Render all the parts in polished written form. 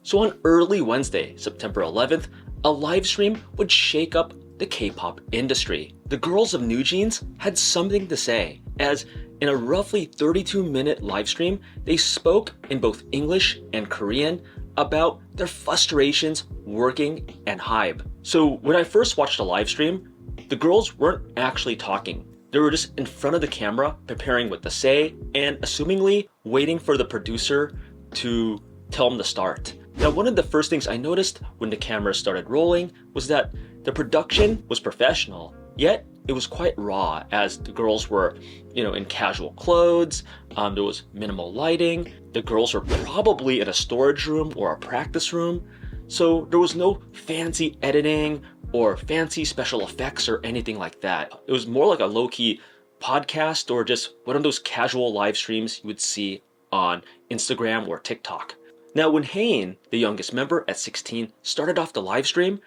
So on early Wednesday, September 11th, a live stream would shake up the K-pop industry. The girls of NewJeans had something to say, as in a roughly 32-minute live stream, they spoke in both English and Korean about their frustrations working at Hybe. So when I first watched the live stream, the girls weren't actually talking. They were just in front of the camera preparing what to say and assumingly waiting for the producer to tell them to start. Now, one of the first things I noticed when the camera started rolling was that the production was professional, yet it was quite raw, as the girls were, in casual clothes. There was minimal lighting. The girls were probably in a storage room or a practice room. So there was no fancy editing or fancy special effects or anything like that. It was more like a low-key podcast or just one of those casual live streams you would see on Instagram or TikTok. Now, when Hee-jin, the youngest member at 16, started off the live stream,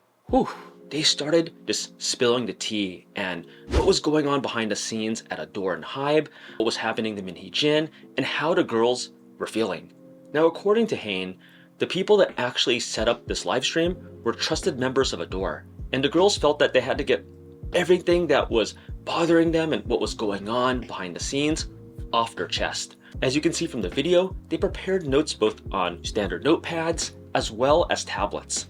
they started just spilling the tea and what was going on behind the scenes at ADOR and Hybe, what was happening to Min Hee-jin, and how the girls were feeling. Now, according to Hee-jin, the people that actually set up this live stream were trusted members of ADOR, and the girls felt that they had to get everything that was bothering them and what was going on behind the scenes off their chest. As you can see from the video, they prepared notes both on standard notepads as well as tablets.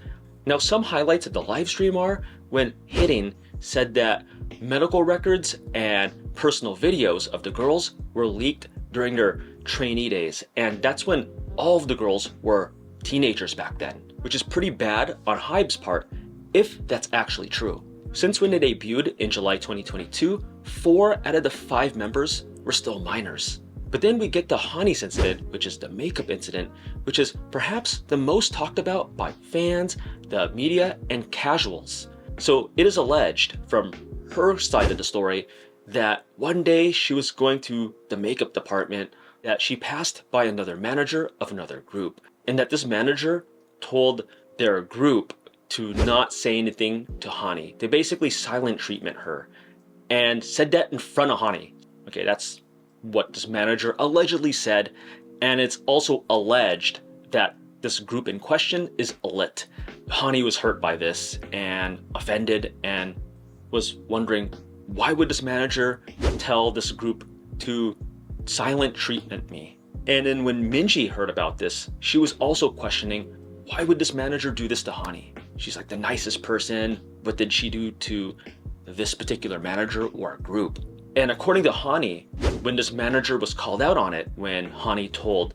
Now, some highlights of the live stream are when Hee-jin said that medical records and personal videos of the girls were leaked during their trainee days, and that's when all of the girls were teenagers back then, which is pretty bad on Hybe's part if that's actually true. Since when they debuted in July 2022, 4 out of the 5 members were still minors. But then we get the Hani's incident, which is the makeup incident, which is perhaps the most talked about by fans, the media, and casuals. So it is alleged from her side of the story that one day she was going to the makeup department, that she passed by another manager of another group, and that this manager told their group to not say anything to Hani. They basically silent treatment her and said that in front of Hani. Okay, that's what this manager allegedly said, and it's also alleged that this group in question is lit. Hani was hurt by this and offended and was wondering, why would this manager tell this group to silent treatment me? And then when Minji heard about this, she was also questioning, why would this manager do this to Hani? She's like the nicest person. What did she do to this particular manager or group? And according to Hani, when this manager was called out on it, when Hani told,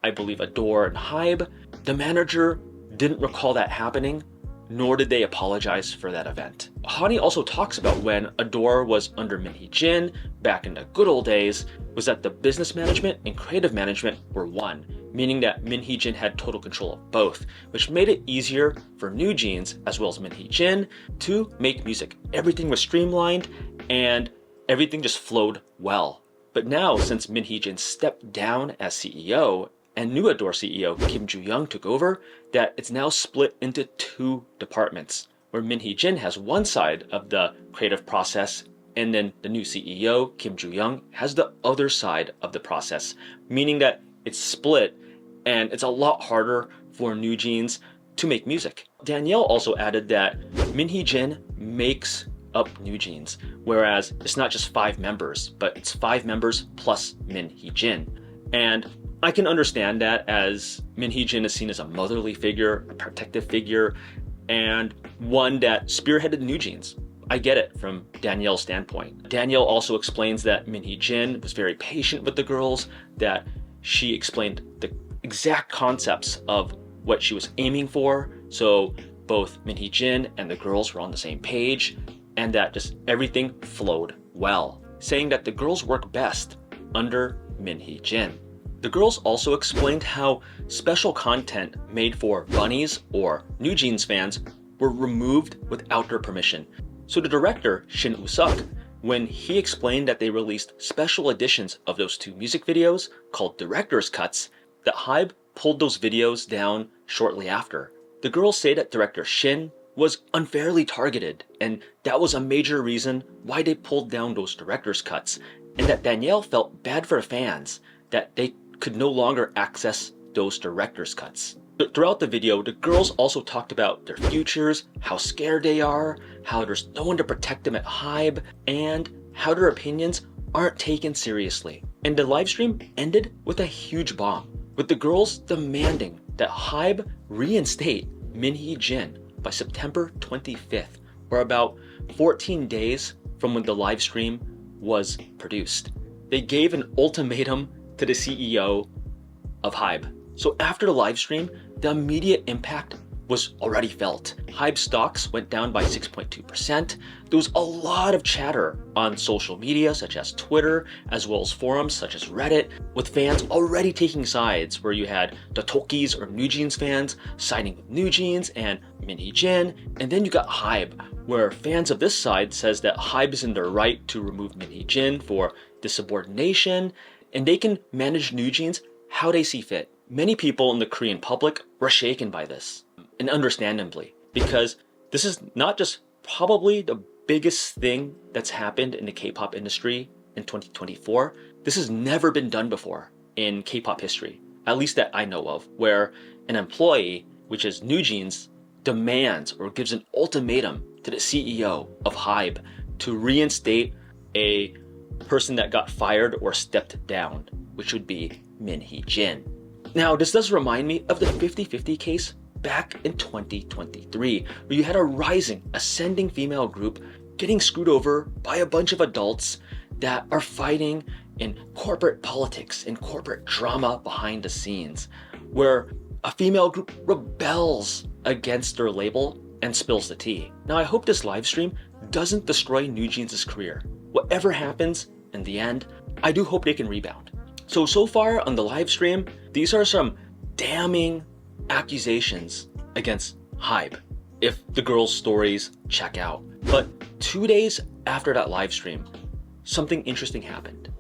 I believe, ADOR and Hybe, the manager didn't recall that happening, nor did they apologize for that event. Hani also talks about when ADOR was under Min Hee-jin back in the good old days, was that the business management and creative management were one, meaning that Min Hee-jin had total control of both, which made it easier for NewJeans as well as Min Hee-jin to make music. Everything was streamlined and everything just flowed well. But now, since Min Hee-jin stepped down as CEO and new ADOR CEO Kim Joo-young took over, that it's now split into 2 departments, where Min Hee-jin has one side of the creative process, and then the new CEO Kim Joo-young has the other side of the process, meaning that it's split and it's a lot harder for NewJeans to make music. Danielle also added that Min Hee-jin makes up NewJeans, whereas it's not just 5 members, but it's 5 members plus Min Hee-jin. And I can understand that, as Min Hee-jin is seen as a motherly figure, a protective figure, and one that spearheaded NewJeans. I get it from Danielle's standpoint. Danielle also explains that Min Hee-jin was very patient with the girls, that she explained the exact concepts of what she was aiming for, so both Min Hee-jin and the girls were on the same page, and that just everything flowed well, saying that the girls work best under Min Hee-jin. The girls also explained how special content made for bunnies or NewJeans fans were removed without their permission. So the director, Shin Woo-suk, when he explained that they released special editions of those 2 music videos called director's cuts, that Hybe pulled those videos down shortly after. The girls say that director Shin was unfairly targeted, and that was a major reason why they pulled down those director's cuts, and that Danielle felt bad for fans that they could no longer access those director's cuts. Throughout the video, the girls also talked about their futures, how scared they are, how there's no one to protect them at Hybe, and how their opinions aren't taken seriously. And the live stream ended with a huge bomb, with the girls demanding that Hybe reinstate Min Hee-jin by September 25th, or about 14 days from when the live stream was produced. They gave an ultimatum to the CEO of Hybe. So after the live stream, the immediate impact was already felt. Hybe stocks went down by 6.2%. There was a lot of chatter on social media such as Twitter, as well as forums such as Reddit, with fans already taking sides, where you had the Tokis or NewJeans fans siding with NewJeans and Min Hee-jin, and then you got Hybe, where fans of this side says that Hybe is in their right to remove Min Hee-jin for insubordination, and they can manage NewJeans how they see fit. Many people in the Korean public were shaken by this, and understandably, because this is not just probably the biggest thing that's happened in the K-pop industry in 2024. This has never been done before in K-pop history, at least that I know of, where an employee, which is NewJeans, demands or gives an ultimatum to the CEO of Hybe to reinstate a person that got fired or stepped down, which would be Min Hee-jin. Now, this does remind me of the 50-50 case back in 2023, where you had a rising, ascending female group getting screwed over by a bunch of adults that are fighting in corporate politics and corporate drama behind the scenes, where a female group rebels against their label and spills the tea. Now, I hope this live stream doesn't destroy NewJeans' career. Whatever happens in the end, I do hope they can rebound. So far on the live stream, these are some damning accusations against Hybe, if the girls' stories check out. But 2 days after that live stream, something interesting happened,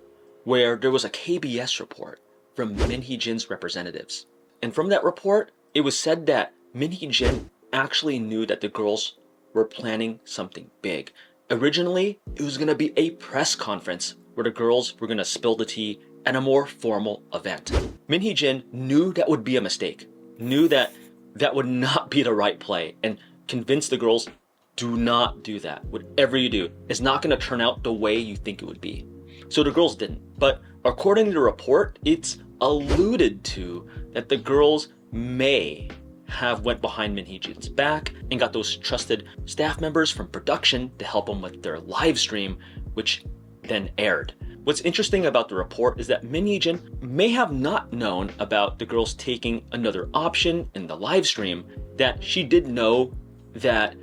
where there was a KBS report from Min Hee-jin's representatives. And from that report, it was said that Min Hee-jin actually knew that the girls were planning something big. Originally, it was going to be a press conference where the girls were going to spill the tea at a more formal event. Min Hee-jin knew that would be a mistake, knew that that would not be the right play, and convinced the girls, do not do that. Whatever you do is not going to turn out the way you think it would be. So the girls didn't. But according to the report, it's alluded to that the girls may have went behind Min Hee-jin's back and got those trusted staff members from production to help them with their live stream, which then aired. What's interesting about the report is that Min Hee-jin may have not known about the girls taking another option in the live stream, that she did know that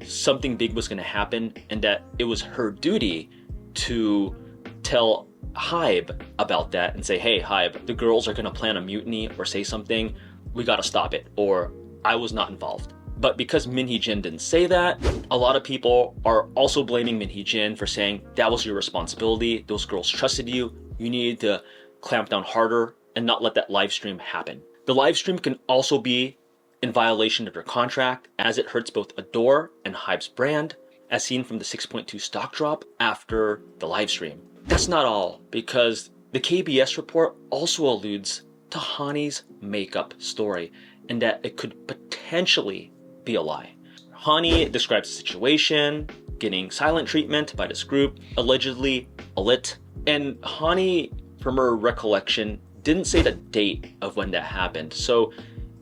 something big was going to happen and that it was her duty to tell Hybe about that and say, hey, Hybe, the girls are going to plan a mutiny or say something, we got to stop it, or I was not involved. But because Min Hee-jin didn't say that, a lot of people are also blaming Min Hee-jin for saying that was your responsibility. Those girls trusted you. You needed to clamp down harder and not let that live stream happen. The live stream can also be in violation of their contract, as it hurts both ADOR and Hybe's brand, as seen from the 6.2 stock drop after the live stream. That's not all, because the KBS report also alludes to Hani's makeup story, and that it could potentially be a lie. Hani describes the situation, getting silent treatment by this group, allegedly illit, and Hani, from her recollection, didn't say the date of when that happened, so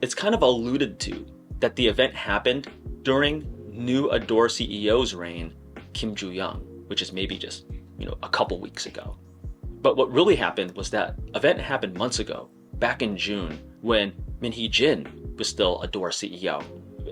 it's kind of alluded to that the event happened during new ADOR CEO's reign, Kim Joo-young, which is maybe just, a couple weeks ago. But what really happened was that event happened months ago, back in June, when Min Hee-jin was still ADOR CEO.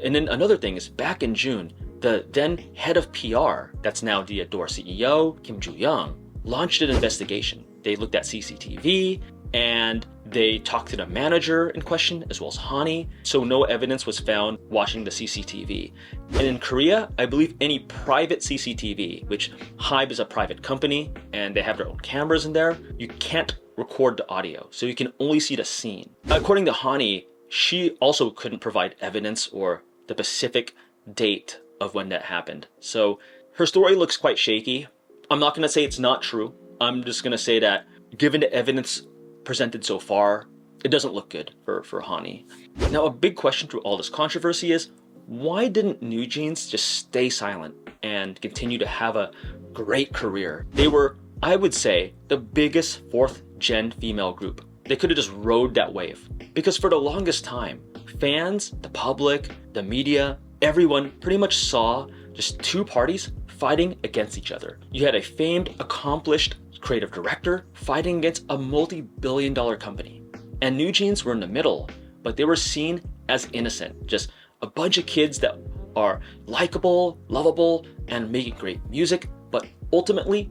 And then another thing is, back in June, the then head of PR, that's now the ADOR CEO, Kim Joo-young, launched an investigation. They looked at CCTV, and they talked to the manager in question, as well as Hani, so no evidence was found watching the CCTV. And in Korea, I believe any private CCTV, which Hybe is a private company, and they have their own cameras in there, you can't record the audio, so you can only see the scene. According to Hani, she also couldn't provide evidence or the specific date of when that happened. So her story looks quite shaky. I'm not going to say it's not true. I'm just going to say that given the evidence presented so far, it doesn't look good for Hani. Now, a big question through all this controversy is, why didn't NewJeans just stay silent and continue to have a great career? They were, I would say, the biggest 4th gen female group. They could have just rode that wave. Because for the longest time, fans, the public, the media, everyone pretty much saw just two parties fighting against each other. You had a famed, accomplished creative director fighting against a multi-billion-dollar company. And NewJeans were in the middle, but they were seen as innocent, just a bunch of kids that are likable, lovable, and making great music, but ultimately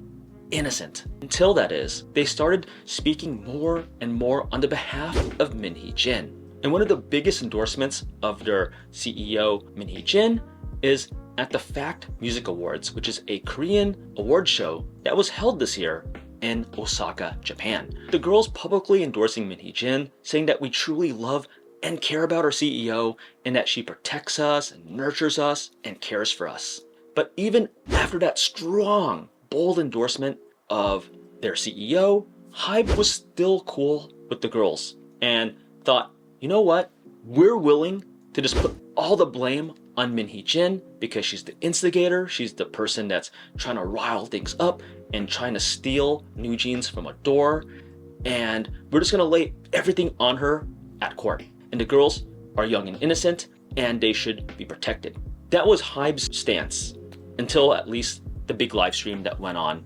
innocent. Until, that is, they started speaking more and more on the behalf of Min Hee-jin. And one of the biggest endorsements of their CEO, Min Hee-jin, is at the Fact Music Awards, which is a Korean award show that was held this year in Osaka, Japan. The girls publicly endorsing Min Hee-jin, saying that we truly love and care about our CEO, and that she protects us and nurtures us and cares for us. But even after that strong, bold endorsement of their CEO, Hybe was still cool with the girls and thought, you know what? We're willing to just put all the blame on Min Hee-jin because she's the instigator, she's the person that's trying to rile things up and trying to steal NewJeans from ADOR, and we're just gonna lay everything on her at court. And the girls are young and innocent, and they should be protected. That was Hybe's stance until at least the big live stream that went on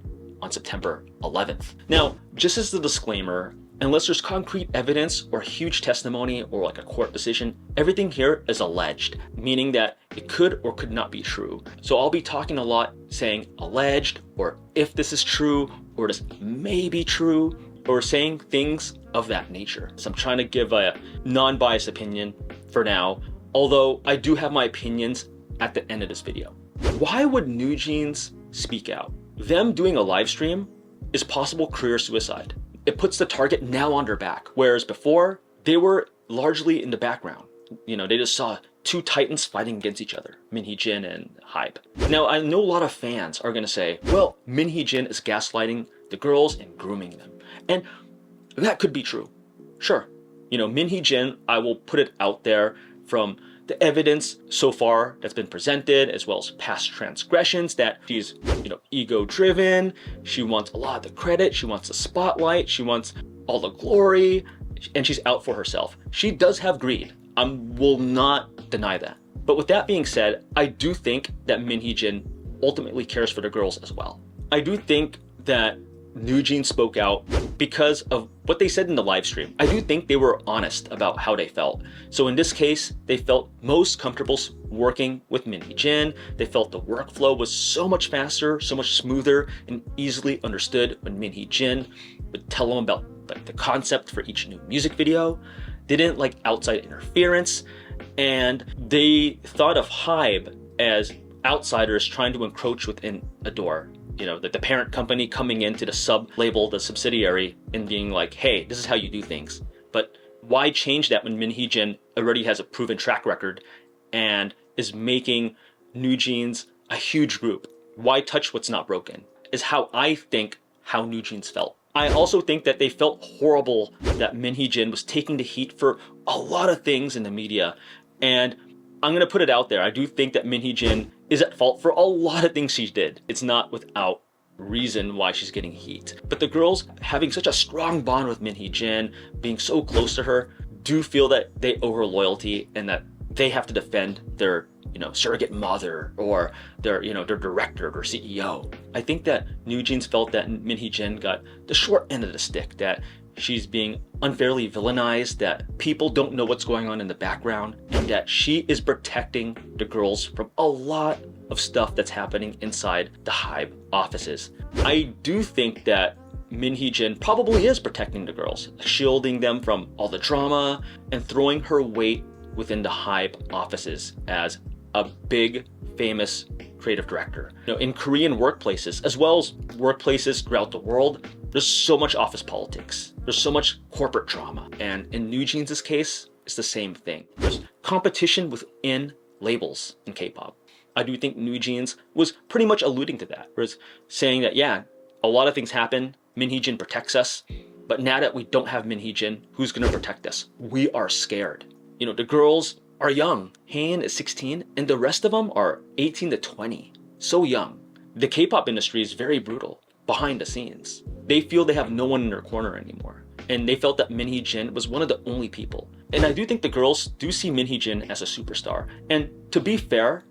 September 11th. Now, just as the disclaimer, unless there's concrete evidence or huge testimony or like a court decision, everything here is alleged, meaning that it could or could not be true. So I'll be talking a lot saying alleged, or if this is true, or this may be true, or saying things of that nature. So I'm trying to give a non-biased opinion for now, although I do have my opinions at the end of this video. Why would NewJeans speak out? Them doing a live stream is possible career suicide. It puts the target now on their back, whereas before, they were largely in the background. You know, they just saw two titans fighting against each other, Min Hee-jin and Hybe. Now, I know a lot of fans are gonna say, well, Min Hee-jin is gaslighting the girls and grooming them. And that could be true, sure. You know, Min Hee-jin, I will put it out there from the evidence so far that's been presented, as well as past transgressions, that she's, you know, ego-driven, she wants a lot of the credit, she wants the spotlight, she wants all the glory, and she's out for herself. She does have greed. I will not deny that. But with that being said, I do think that Min Hee-jin ultimately cares for the girls as well. I do think that NewJeans spoke out because of what they said in the live stream. I do think they were honest about how they felt. So in this case, they felt most comfortable working with Min Hee-jin. They felt the workflow was so much faster, so much smoother, and easily understood when Min Hee-jin would tell them about like the concept for each new music video. They didn't like outside interference, and they thought of Hybe as outsiders trying to encroach within ADOR. You know, the parent company coming into the sub-label, the subsidiary, and being like, hey, this is how you do things. But why change that when Min Hee-jin already has a proven track record and is making NewJeans a huge group? Why touch what's not broken? Is how I think how NewJeans felt. I also think that they felt horrible that Min Hee-jin was taking the heat for a lot of things in the media. And I'm gonna put it out there, I do think that Min Hee-jin is at fault for a lot of things she did. It's not without reason why she's getting heat. But the girls having such a strong bond with Min Hee-jin, being so close to her, do feel that they owe her loyalty and that they have to defend their, you know, surrogate mother or their, you know, their director or CEO. I think that NewJeans felt that Min Hee-jin got the short end of the stick, that she's being unfairly villainized, that people don't know what's going on in the background, and that she is protecting the girls from a lot of stuff that's happening inside the Hybe offices. I do think that Min Hee-jin probably is protecting the girls, shielding them from all the drama and throwing her weight within the Hybe offices as a big, famous creative director. You know, in Korean workplaces, as well as workplaces throughout the world, there's so much office politics. There's so much corporate drama. And in NewJeans' case, it's the same thing. There's competition within labels in K-pop. I do think NewJeans was pretty much alluding to that. Whereas saying that, yeah, a lot of things happen. Min Hee-jin protects us. But now that we don't have Min Hee-jin, who's gonna protect us? We are scared. You know, the girls are young. Han is 16 and the rest of them are 18 to 20. So young. The K-pop industry is very brutal behind the scenes. They feel they have no one in their corner anymore. And they felt that Min Hee-jin was one of the only people. And I do think the girls do see Min Hee-jin as a superstar. And to be fair,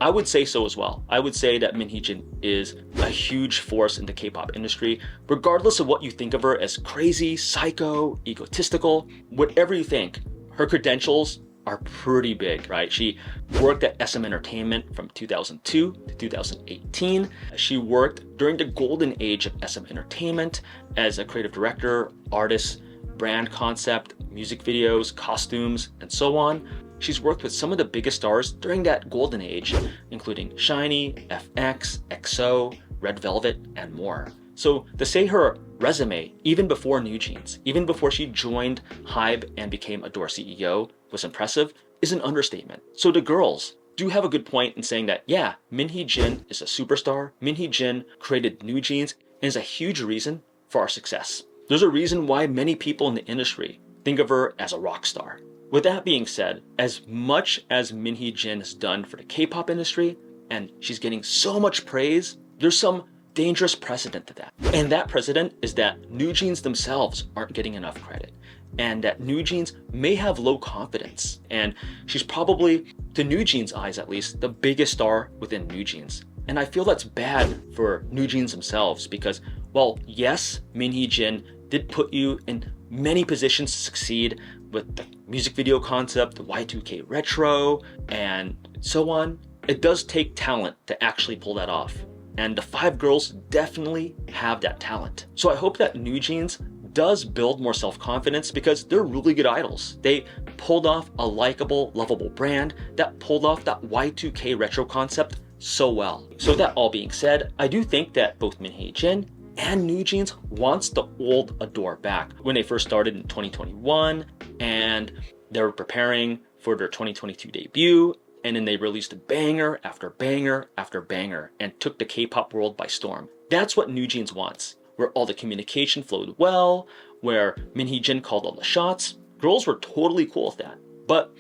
I would say so as well. I would say that Min Hee-jin is a huge force in the K-pop industry, regardless of what you think of her as crazy, psycho, egotistical, whatever you think. Her credentials are pretty big, right? She worked at SM Entertainment from 2002 to 2018. She worked during the golden age of SM Entertainment as a creative director, artist, brand concept, music videos, costumes, and so on. She's worked with some of the biggest stars during that golden age, including SHINee, FX, EXO, Red Velvet, and more. So to say her resume, even before NewJeans, even before she joined Hybe and became ADOR CEO, was impressive, is an understatement. So the girls do have a good point in saying that, yeah, Min Hee-jin is a superstar. Min Hee-jin created NewJeans and is a huge reason for our success. There's a reason why many people in the industry think of her as a rock star. With that being said, as much as Min Hee-jin has done for the K-pop industry, and she's getting so much praise, there's some dangerous precedent to that. And that precedent is that NewJeans themselves aren't getting enough credit, and that NewJeans may have low confidence. And she's probably, to NewJeans' eyes at least, the biggest star within NewJeans. And I feel that's bad for NewJeans themselves because, well, yes, Min Hee-jin did put you in many positions to succeed with the music video concept, the Y2K retro, and so on. It does take talent to actually pull that off. And the 5 girls definitely have that talent. So I hope that NewJeans does build more self-confidence because they're really good idols. They pulled off a likable, lovable brand that pulled off that Y2K retro concept so well. So with that all being said, I do think that both Min Hee-jin and NewJeans wants the old ADOR back. When they first started in 2021 and they were preparing for their 2022 debut, and then they released banger after banger after banger and took the K-pop world by storm. That's what NewJeans wants, where all the communication flowed well, where Min Hee-jin called all the shots. Girls were totally cool with that. But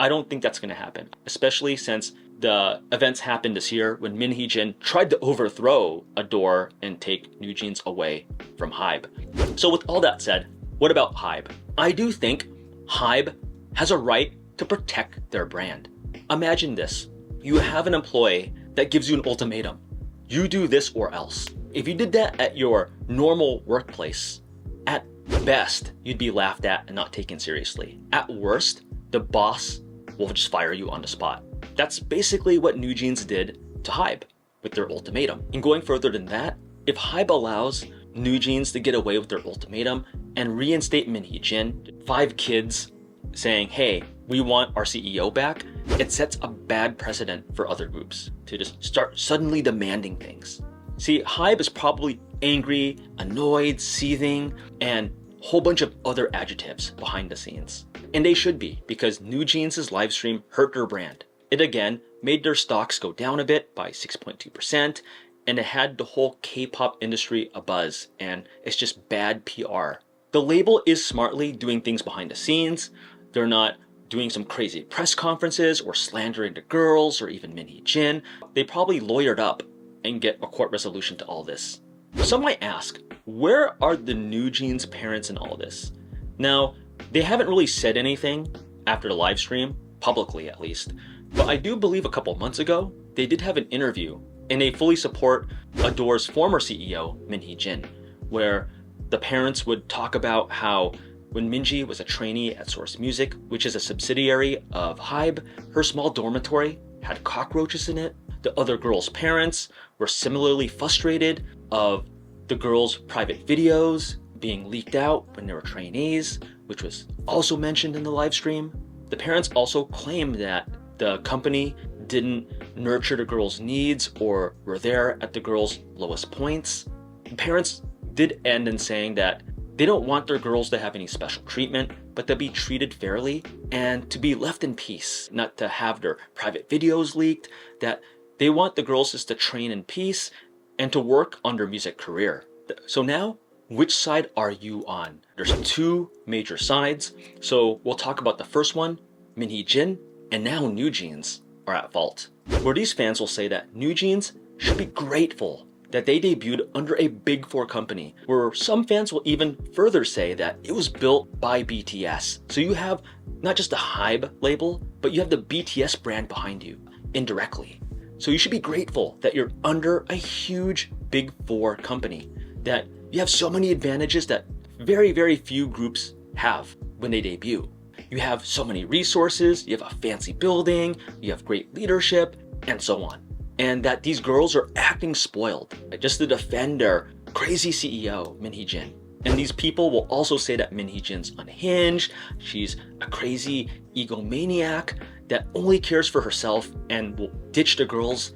I don't think that's gonna happen, especially since the events happened this year when Min Hee-jin tried to overthrow ADOR and take NewJeans away from Hybe. So with all that said, what about Hybe? I do think Hybe has a right to protect their brand. Imagine this. You have an employee that gives you an ultimatum. You do this or else. If you did that at your normal workplace, at best, you'd be laughed at and not taken seriously. At worst, the boss will just fire you on the spot. That's basically what NewJeans did to Hybe with their ultimatum. And going further than that, if Hybe allows NewJeans to get away with their ultimatum and reinstate Min Hee-jin, 5 kids saying, hey, we want our CEO back, it sets a bad precedent for other groups to just start suddenly demanding things. See, Hybe is probably angry, annoyed, seething, and a whole bunch of other adjectives behind the scenes. And they should be, because NewJeans' live stream hurt their brand. It again made their stocks go down a bit by 6.2%, and it had the whole K-pop industry abuzz, and it's just bad PR. The label is smartly doing things behind the scenes. They're not doing some crazy press conferences or slandering the girls or even Min Hee-jin. They probably lawyered up and get a court resolution to all this. Some might ask, where are the NewJeans parents in all this? Now, they haven't really said anything after the live stream, publicly at least, but I do believe a couple months ago, they did have an interview and they fully support ADOR's former CEO, Min Hee-jin, where the parents would talk about how when Minji was a trainee at Source Music, which is a subsidiary of Hybe, her small dormitory had cockroaches in it. The other girls' parents were similarly frustrated of the girls' private videos being leaked out when they were trainees, which was also mentioned in the live stream. The parents also claimed that the company didn't nurture the girls' needs or were there at the girls' lowest points. The parents did end in saying that they don't want their girls to have any special treatment, but to be treated fairly and to be left in peace, not to have their private videos leaked, that they want the girls just to train in peace and to work on their music career. So now which side are you on? There's two major sides. So we'll talk about the first one. Min Hee-jin and Now NewJeans are at fault. Where these fans will say that NewJeans should be grateful that they debuted under a Big Four company, where some fans will even further say that it was built by BTS. So you have not just the Hybe label, but you have the BTS brand behind you indirectly. So you should be grateful that you're under a huge Big Four company, that you have so many advantages that very, very few groups have when they debut. You have so many resources, you have a fancy building, you have great leadership, and so on. And that these girls are acting spoiled just to defend their crazy CEO, Min Hee-jin. And these people will also say that Min Hee-jin's unhinged, she's a crazy egomaniac that only cares for herself and will ditch the girls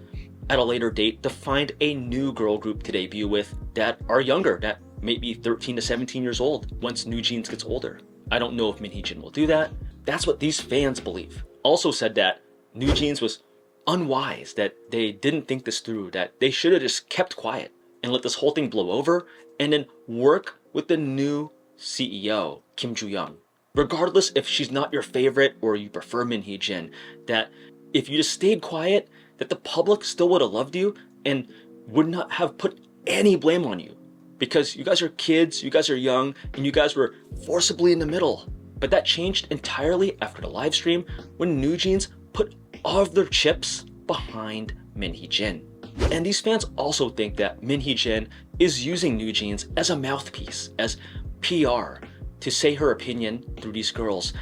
at a later date to find a new girl group to debut with that are younger, that may be 13 to 17 years old once NewJeans gets older. I don't know if Min Hee-jin will do that. That's what these fans believe. Also said that NewJeans was unwise, that they didn't think this through, that they should have just kept quiet and let this whole thing blow over and then work with the new CEO, Kim Joo-young. Regardless if she's not your favorite or you prefer Min Hee-jin, that if you just stayed quiet, that the public still would have loved you and would not have put any blame on you. Because you guys are kids, you guys are young, and you guys were forcibly in the middle. But that changed entirely after the live stream when NewJeans put all of their chips behind Min Hee-jin. And these fans also think that Min Hee-jin is using NewJeans as a mouthpiece, as PR, to say her opinion through these girls,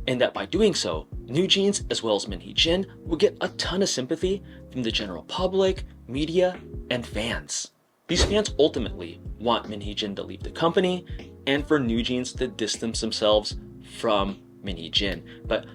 and that by doing so, NewJeans as well as Min Hee-jin will get a ton of sympathy from the general public, media, and fans. These fans ultimately want Min Hee-jin to leave the company and for NewJeans to distance themselves from Min Hee-jin. But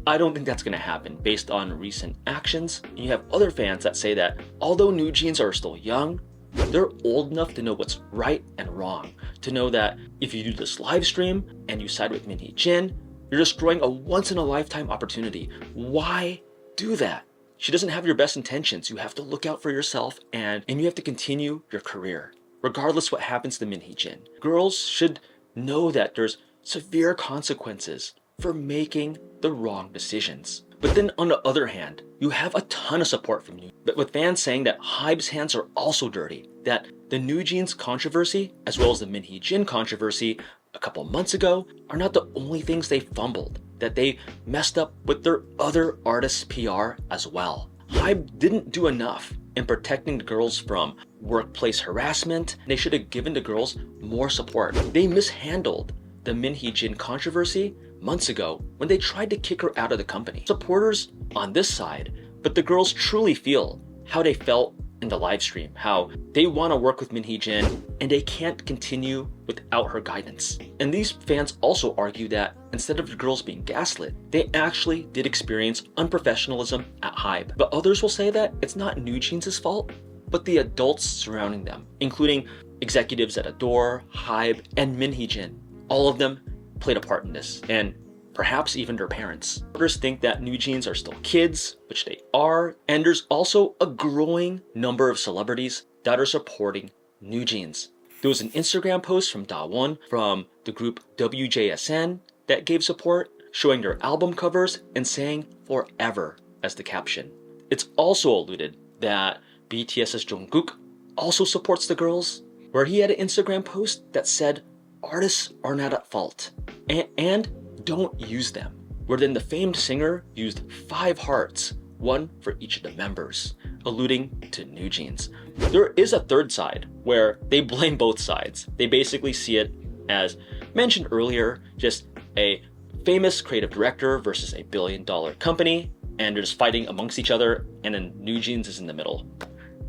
I don't think that's going to happen based on recent actions. And you have other fans that say that although NewJeans are still young, they're old enough to know what's right and wrong, to know that if you do this live stream and you side with Min Hee-jin, you're destroying a once-in-a-lifetime opportunity. Why do that? She doesn't have your best intentions. You have to look out for yourself and you have to continue your career, regardless what happens to Min Hee-jin. Girls should know that there's severe consequences for making the wrong decisions. But then on the other hand, you have a ton of support from you, but with fans saying that Hybe's hands are also dirty, that the NewJeans controversy, as well as the Min Hee-jin controversy a couple months ago, are not the only things they fumbled, that they messed up with their other artists' PR as well. Hybe didn't do enough in protecting the girls from workplace harassment. They should have given the girls more support. They mishandled the Min Hee-jin controversy months ago when they tried to kick her out of the company. Supporters on this side, but the girls truly feel how they felt in the live stream, how they want to work with Min Hee-jin and they can't continue without her guidance. And these fans also argue that instead of the girls being gaslit, they actually did experience unprofessionalism at Hybe. But others will say that it's not NewJeans' fault, but the adults surrounding them, including executives at ADOR, Hybe, and Min Hee-jin. All of them played a part in this, and perhaps even their parents. Others think that NewJeans are still kids, which they are, and there's also a growing number of celebrities that are supporting NewJeans. There was an Instagram post from Da-won from the group WJSN that gave support, showing their album covers and saying "forever" as the caption. It's also alluded that BTS's Jungkook also supports the girls, where he had an Instagram post that said, "Artists are not at fault, and don't use them," where then the famed singer used 5 hearts, one for each of the members, alluding to NewJeans. There is a third side where they blame both sides. They basically see it as, mentioned earlier, just a famous creative director versus a billion-dollar company, and they're just fighting amongst each other, and then NewJeans is in the middle.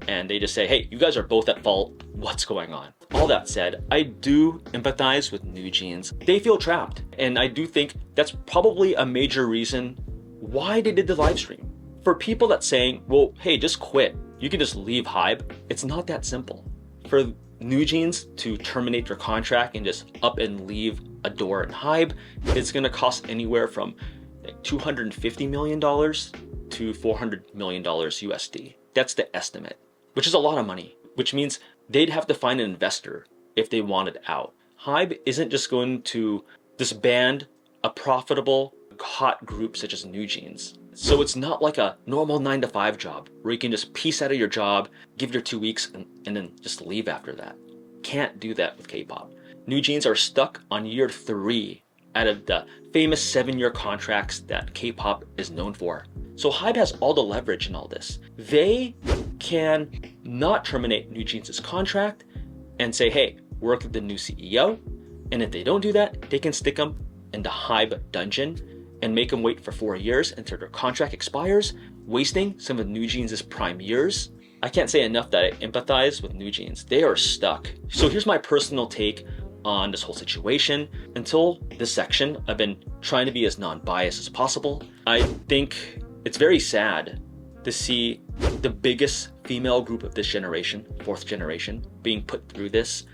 And they just say, hey, you guys are both at fault, what's going on? All that said, I do empathize with NewJeans. They feel trapped, and I do think that's probably a major reason why they did the live stream. For people that saying, well, hey, just quit, you can just leave Hybe, it's not that simple. For NewJeans to terminate their contract and just up and leave ADOR and Hybe, it's gonna cost anywhere from like $250 million to $400 million USD. That's the estimate, which is a lot of money, which means they'd have to find an investor if they wanted out. Hybe isn't just going to disband a profitable, hot group such as NewJeans. So it's not like a normal 9-to-5 job where you can just piece out of your job, give your 2 weeks, and then just leave after that. Can't do that with K-pop. NewJeans are stuck on year 3 out of the famous 7-year contracts that K-pop is known for. So Hybe has all the leverage in all this. They can not terminate NewJeans' contract and say, hey, work with the new CEO. And if they don't do that, they can stick them in the Hybe dungeon and make them wait for 4 years until their contract expires, wasting some of NewJeans' prime years. I can't say enough that I empathize with NewJeans. They are stuck. So here's my personal take on this whole situation. Until this section, I've been trying to be as non-biased as possible. I think it's very sad to see the biggest female group of this generation, 4th generation, being put through this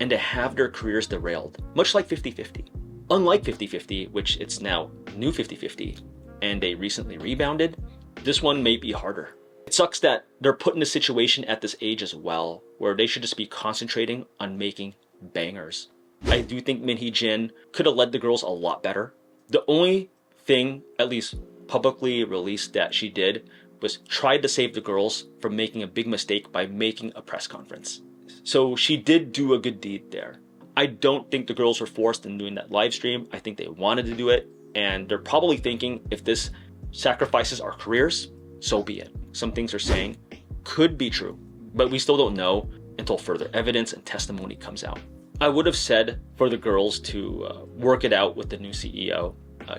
and to have their careers derailed, much like 50/50. Unlike 50/50, which it's now new 50/50, and they recently rebounded, this one may be harder. It sucks that they're put in a situation at this age as well, where they should just be concentrating on making bangers. I do think Min Hee-jin could have led the girls a lot better. The only thing, at least publicly released, that she did was try to save the girls from making a big mistake by making a press conference. So she did do a good deed there. I don't think the girls were forced in doing that live stream. I think they wanted to do it, and they're probably thinking, if this sacrifices our careers, so be it. Some things they're saying could be true, but we still don't know until further evidence and testimony comes out. I would have said for the girls to work it out with the new CEO,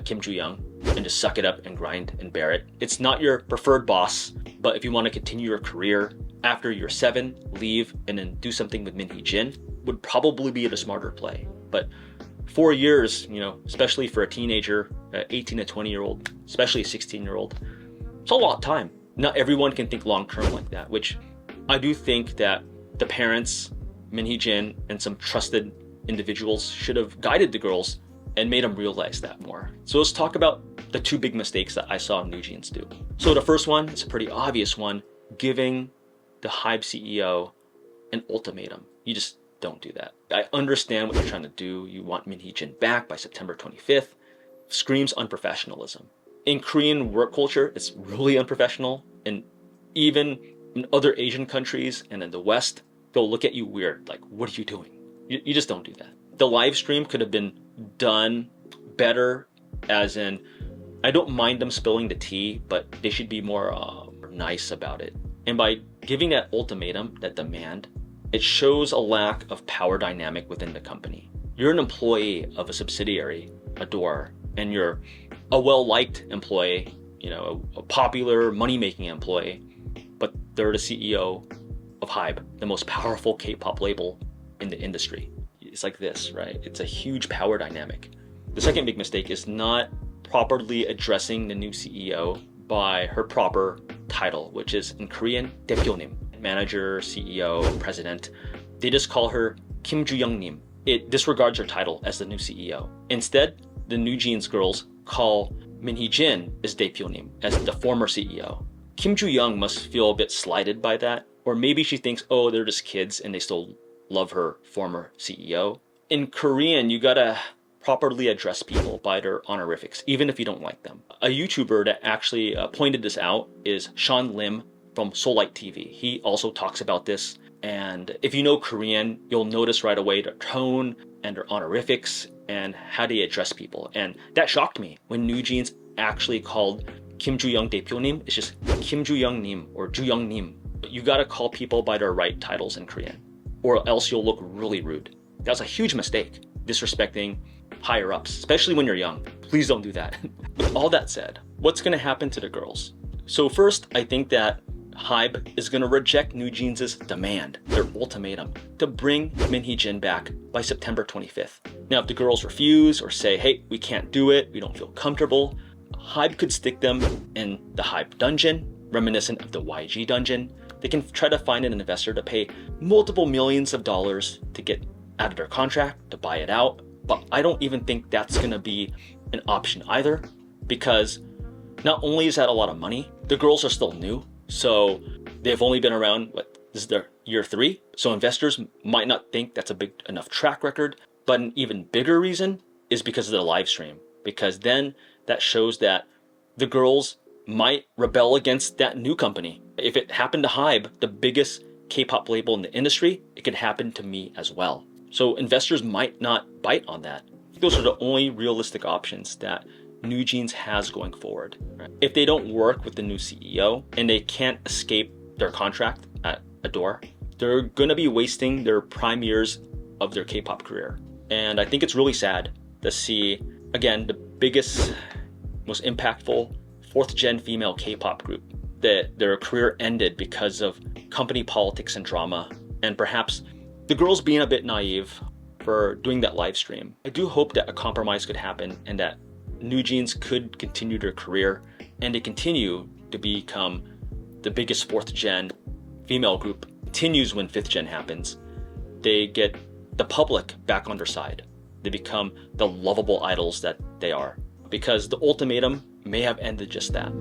Kim Joo-young, and just suck it up and grind and bear it. It's not your preferred boss, but if you want to continue your career after year 7, leave and then do something with Min Hee-jin would probably be the smarter play. But 4 years, especially for a teenager, 18 to 20-year-old, especially a 16-year-old, it's a lot of time. Not everyone can think long-term like that, which I do think that the parents, Min Hee-jin, and some trusted individuals should have guided the girls and made them realize that more. So let's talk about the 2 big mistakes that I saw NewJeans do. So the first one is a pretty obvious one, giving the Hybe CEO an ultimatum. You just don't do that. I understand what you're trying to do. You want Min Hee-jin back by September 25th. Screams unprofessionalism. In Korean work culture, it's really unprofessional. And even in other Asian countries and in the West, they'll look at you weird, like, what are you doing? You just don't do that. The live stream could have been done better, as in, I don't mind them spilling the tea, but they should be more nice about it. And by giving that ultimatum, that demand, it shows a lack of power dynamic within the company. You're an employee of a subsidiary, ADOR, and you're a well-liked employee, a popular money-making employee, but they're the CEO of Hybe, the most powerful K-pop label in the industry. It's like this, right? It's a huge power dynamic. The second big mistake is not properly addressing the new CEO by her proper title, which is in Korean, 대표님, manager, CEO, president. They just call her Kim Joo-young-nim. It disregards her title as the new CEO. Instead, the NewJeans girls call Min Hee-jin as 대표님, as the former CEO. Kim Joo-young must feel a bit slighted by that, or maybe she thinks, oh, they're just kids and they still love her former CEO. In Korean, you gotta properly address people by their honorifics, even if you don't like them. A YouTuber that actually pointed this out is Sean Lim from Soullight TV. He also talks about this, and if you know Korean, you'll notice right away their tone and their honorifics and how they address people. And that shocked me when NewJeans actually called Kim Joo-young 대표님. It's just Kim Joo-young-nim or Joo-young-nim. You gotta call people by their right titles in Korean, or else you'll look really rude. That's a huge mistake, disrespecting higher ups, especially when you're young. Please don't do that. With all that said, what's gonna happen to the girls? So first, I think that Hybe is gonna reject NewJeans' demand, their ultimatum, to bring Min Hee-jin back by September 25th. Now, if the girls refuse or say, hey, we can't do it, we don't feel comfortable, Hybe could stick them in the Hybe dungeon, reminiscent of the YG dungeon. They can try to find an investor to pay multiple millions of dollars to get out of their contract, to buy it out. But I don't even think that's gonna be an option either, because not only is that a lot of money, the girls are still new. So they've only been around, This is their year 3, so investors might not think that's a big enough track record. But an even bigger reason is because of the live stream, because then that shows that the girls might rebel against that new company. If it happened to Hybe, the biggest K-pop label in the industry, it could happen to me as well. So investors might not bite on that. Those are the only realistic options that NewJeans has going forward. If they don't work with the new CEO and they can't escape their contract at ADOR, they're gonna be wasting their prime years of their K-pop career. And I think it's really sad to see, again, the biggest, most impactful 4th gen female K-pop group, that their career ended because of company politics and drama, and perhaps the girls being a bit naive for doing that live stream. I do hope that a compromise could happen and that NewJeans could continue their career and they continue to become the biggest 4th gen female group. Continues when 5th gen happens. They get the public back on their side. They become the lovable idols that they are, because the ultimatum may have ended just that.